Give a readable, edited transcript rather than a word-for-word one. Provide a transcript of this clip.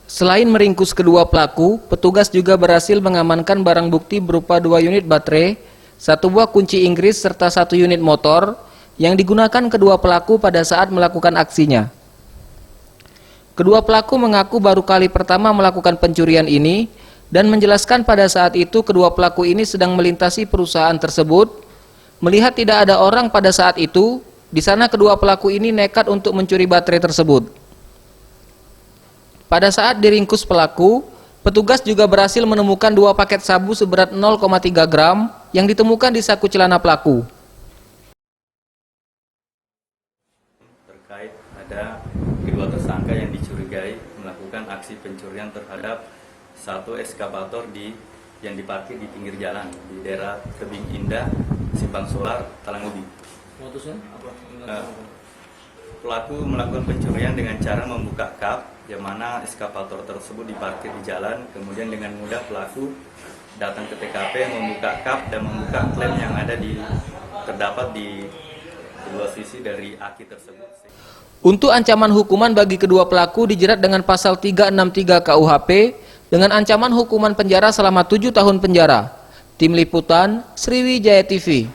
Selain meringkus kedua pelaku, petugas juga berhasil mengamankan barang bukti berupa 2 unit baterai, 1 buah kunci Inggris serta 1 unit motor yang digunakan kedua pelaku pada saat melakukan aksinya. Kedua pelaku mengaku baru kali pertama melakukan pencurian ini dan menjelaskan pada saat itu kedua pelaku ini sedang melintasi perusahaan tersebut. Melihat tidak ada orang pada saat itu, di sana kedua pelaku ini nekat untuk mencuri baterai tersebut. Pada saat diringkus pelaku, petugas juga berhasil menemukan 2 paket sabu seberat 0,3 gram yang ditemukan di saku celana pelaku. Terkait ada kedua tersangka yang dicurigai melakukan aksi pencurian terhadap 1 eskavator yang diparkir di pinggir jalan di daerah Tebing Indah, Simpang Solar, Talangubi. Modusnya apa? Pelaku melakukan pencurian dengan cara membuka kap, yang mana eskavator tersebut diparkir di jalan. Kemudian dengan mudah pelaku datang ke TKP, membuka kap dan membuka klem yang terdapat di kedua sisi dari aki tersebut. Untuk ancaman hukuman bagi kedua pelaku dijerat dengan pasal 363 KUHP dengan ancaman hukuman penjara selama 7 tahun penjara. Tim Liputan, Sriwijaya TV.